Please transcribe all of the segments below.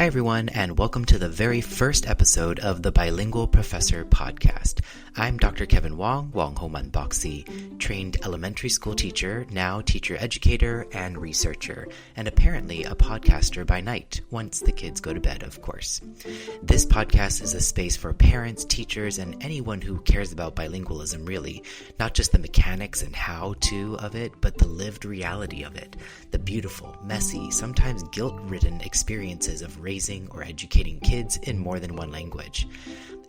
Hi everyone, and welcome to the very first episode of the Bilingual Professor podcast. I'm Dr. Kevin Wong, Wong Homan Boxy, trained elementary school teacher, now teacher educator and researcher, and apparently a podcaster by night, once the kids go to bed, of course. This podcast is a space for parents, teachers, and anyone who cares about bilingualism really, not just the mechanics and how-to of it, but the lived reality of it, the beautiful, messy, sometimes guilt-ridden experiences of raising or educating kids in more than one language.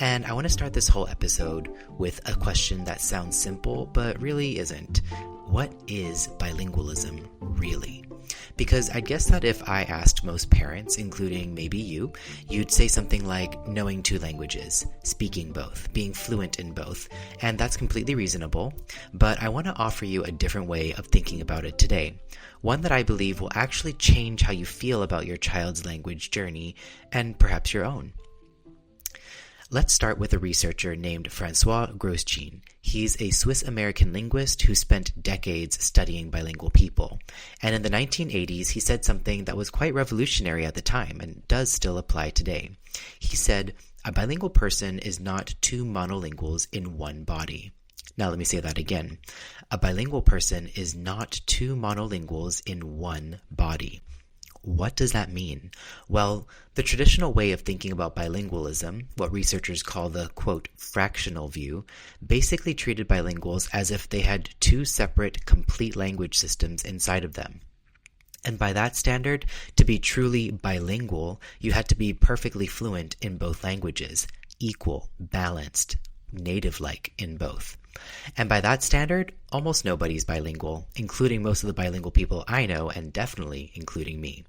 And I want to start this whole episode with a question that sounds simple, but really isn't. What is bilingualism really? Because I guess that if I asked most parents, including maybe you, you'd say something like knowing two languages, speaking both, being fluent in both, and that's completely reasonable, but I want to offer you a different way of thinking about it today, one that I believe will actually change how you feel about your child's language journey, and perhaps your own. Let's start with a researcher named Francois Grosjean. He's a Swiss-American linguist who spent decades studying bilingual people. And in the 1980s, he said something that was quite revolutionary at the time and does still apply today. He said, "A bilingual person is not two monolinguals in one body." Now let me say that again. A bilingual person is not two monolinguals in one body. What does that mean? Well, the traditional way of thinking about bilingualism, what researchers call the, quote, fractional view, basically treated bilinguals as if they had two separate, complete language systems inside of them. And by that standard, to be truly bilingual, you had to be perfectly fluent in both languages, equal, balanced, native-like in both. And by that standard, almost nobody's bilingual, including most of the bilingual people I know, and definitely including me.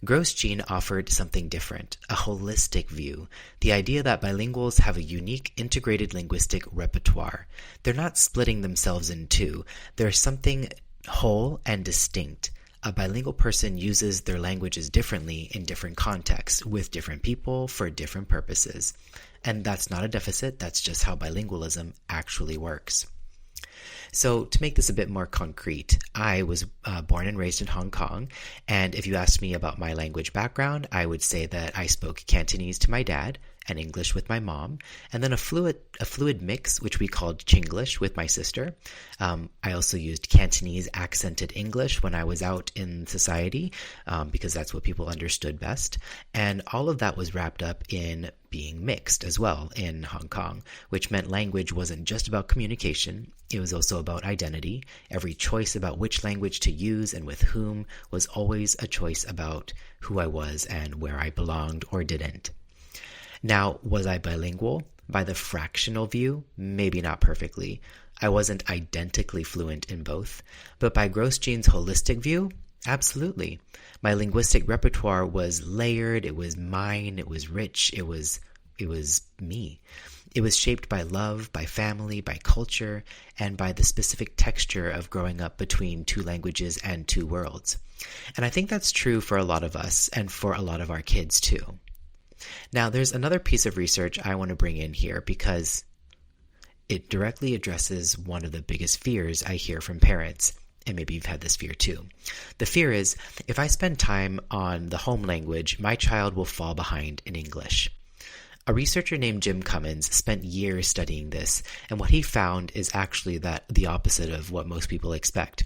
Grosjean offered something different, a holistic view, the idea that bilinguals have a unique integrated linguistic repertoire. They're not splitting themselves in two. They're something whole and distinct. A bilingual person uses their languages differently in different contexts, with different people, for different purposes. And that's not a deficit, that's just how bilingualism actually works. So to make this a bit more concrete, I was born and raised in Hong Kong, and if you asked me about my language background, I would say that I spoke Cantonese to my dad and English with my mom, and then a fluid mix, which we called Chinglish, with my sister. I also used Cantonese accented English when I was out in society, because that's what people understood best, and all of that was wrapped up in being mixed as well in Hong Kong, which meant language wasn't just about communication, it was also about identity. Every choice about which language to use and with whom was always a choice about who I was and where I belonged or didn't. Now, was I bilingual? By the fractional view, maybe not perfectly. I wasn't identically fluent in both, but by Grosjean's holistic view, absolutely. My linguistic repertoire was layered, it was mine, it was rich, it was me. It was shaped by love, by family, by culture, and by the specific texture of growing up between two languages and two worlds. And I think that's true for a lot of us and for a lot of our kids too. Now, there's another piece of research I want to bring in here because it directly addresses one of the biggest fears I hear from parents. And maybe you've had this fear too. The fear is, if I spend time on the home language, my child will fall behind in English. A researcher named Jim Cummins spent years studying this, and what he found is actually the opposite of what most people expect.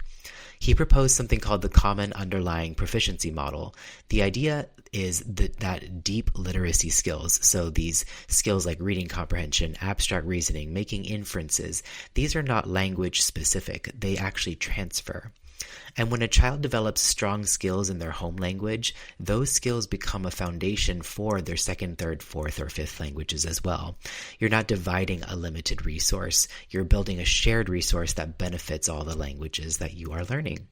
He proposed something called the Common Underlying Proficiency Model. The idea is that deep literacy skills, so these skills like reading comprehension, abstract reasoning, making inferences, these are not language specific, they actually transfer. And when a child develops strong skills in their home language, those skills become a foundation for their second, third, fourth, or fifth languages as well. You're not dividing a limited resource. You're building a shared resource that benefits all the languages that you are learning.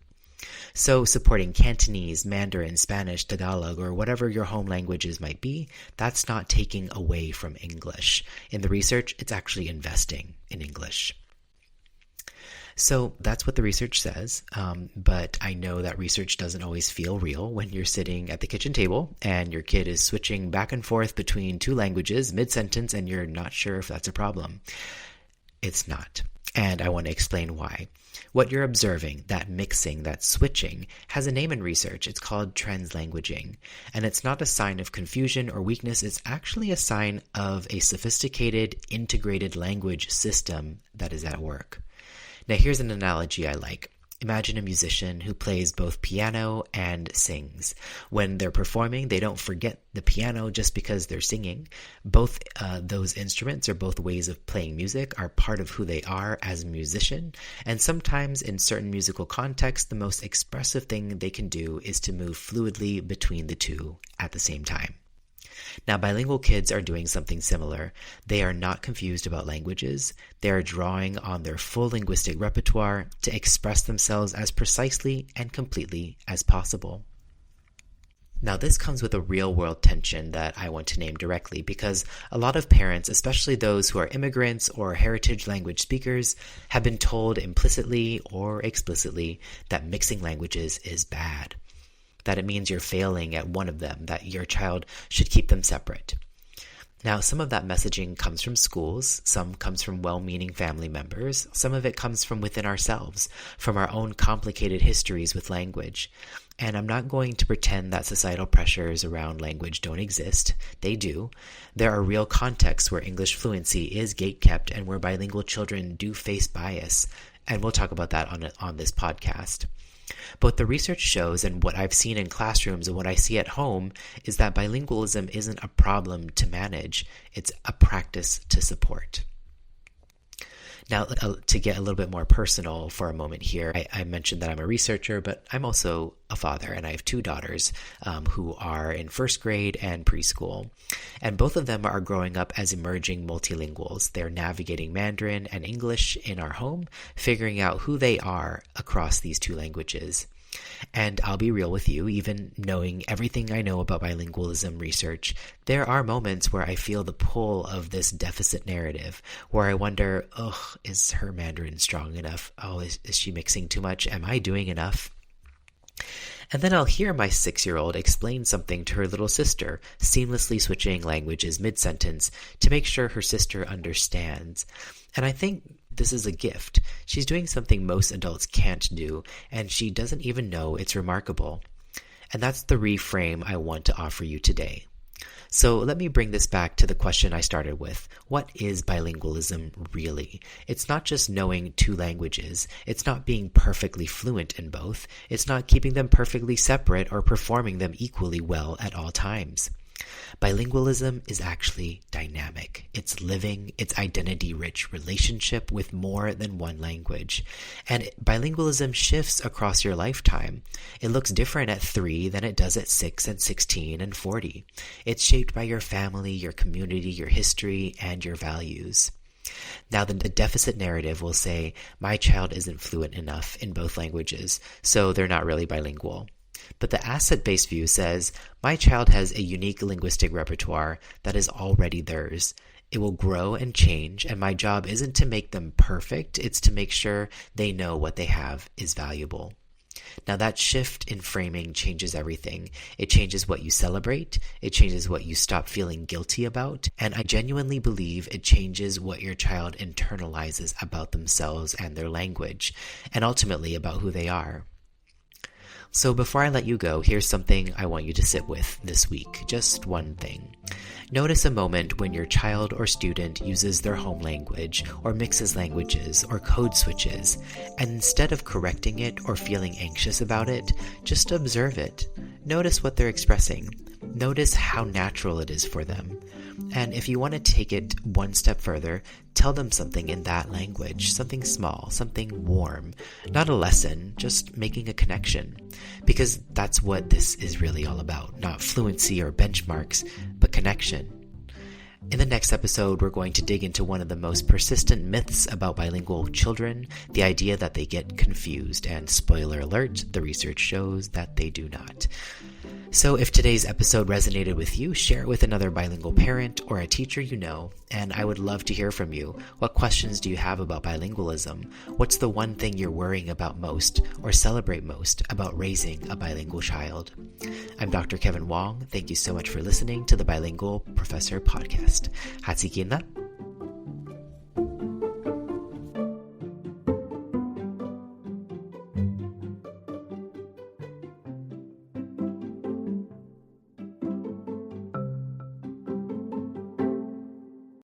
So supporting Cantonese, Mandarin, Spanish, Tagalog, or whatever your home languages might be, that's not taking away from English. In the research, it's actually investing in English. So that's what the research says, but I know that research doesn't always feel real when you're sitting at the kitchen table and your kid is switching back and forth between two languages mid-sentence and you're not sure if that's a problem. It's not. And I want to explain why. What you're observing, that mixing, that switching, has a name in research. It's called translanguaging. And it's not a sign of confusion or weakness. It's actually a sign of a sophisticated, integrated language system that is at work. Now, here's an analogy I like. Imagine a musician who plays both piano and sings. When they're performing, they don't forget the piano just because they're singing. Both those instruments, or both ways of playing music, are part of who they are as a musician. And sometimes in certain musical contexts, the most expressive thing they can do is to move fluidly between the two at the same time. Now, bilingual kids are doing something similar. They are not confused about languages. They are drawing on their full linguistic repertoire to express themselves as precisely and completely as possible. Now, this comes with a real-world tension that I want to name directly, because a lot of parents, especially those who are immigrants or heritage language speakers, have been told implicitly or explicitly that mixing languages is bad, that it means you're failing at one of them, that your child should keep them separate. Now, some of that messaging comes from schools, some comes from well-meaning family members, some of it comes from within ourselves, from our own complicated histories with language. And I'm not going to pretend that societal pressures around language don't exist. They do. There are real contexts where English fluency is gatekept and where bilingual children do face bias, and we'll talk about that on this podcast. But the research shows, and what I've seen in classrooms and what I see at home, is that bilingualism isn't a problem to manage, it's a practice to support. Now, to get a little bit more personal for a moment here, I mentioned that I'm a researcher, but I'm also a father, and I have two daughters who are in first grade and preschool. And both of them are growing up as emerging multilinguals. They're navigating Mandarin and English in our home, figuring out who they are across these two languages. And I'll be real with you, even knowing everything I know about bilingualism research, there are moments where I feel the pull of this deficit narrative, where I wonder, is her Mandarin strong enough? Is she mixing too much? Am I doing enough? And then I'll hear my 6-year-old explain something to her little sister, seamlessly switching languages mid-sentence to make sure her sister understands. And I think this is a gift. She's doing something most adults can't do, and she doesn't even know it's remarkable. And that's the reframe I want to offer you today. So let me bring this back to the question I started with. What is bilingualism really? It's not just knowing two languages. It's not being perfectly fluent in both. It's not keeping them perfectly separate or performing them equally well at all times. Bilingualism is actually dynamic. It's living, it's identity-rich relationship with more than one language. And bilingualism shifts across your lifetime. It looks different at 3 than it does at 6 and 16 and 40. It's shaped by your family, your community, your history, and your values. Now, the deficit narrative will say, my child isn't fluent enough in both languages, so they're not really bilingual. But the asset-based view says, my child has a unique linguistic repertoire that is already theirs. It will grow and change, and my job isn't to make them perfect, it's to make sure they know what they have is valuable. Now, that shift in framing changes everything. It changes what you celebrate, it changes what you stop feeling guilty about, and I genuinely believe it changes what your child internalizes about themselves and their language, and ultimately about who they are. So before I let you go, here's something I want you to sit with this week. Just one thing. Notice a moment when your child or student uses their home language or mixes languages or code switches, and instead of correcting it or feeling anxious about it, just observe it. Notice what they're expressing. Notice how natural it is for them. And if you want to take it one step further, tell them something in that language, something small, something warm, not a lesson, just making a connection. Because that's what this is really all about, not fluency or benchmarks, but connection. In the next episode, we're going to dig into one of the most persistent myths about bilingual children, the idea that they get confused, and spoiler alert, the research shows that they do not. So if today's episode resonated with you, share it with another bilingual parent or a teacher you know, and I would love to hear from you. What questions do you have about bilingualism? What's the one thing you're worrying about most or celebrate most about raising a bilingual child? I'm Dr. Kevin Wong. Thank you so much for listening to the Bilingual Professor Podcast. Hatsikina.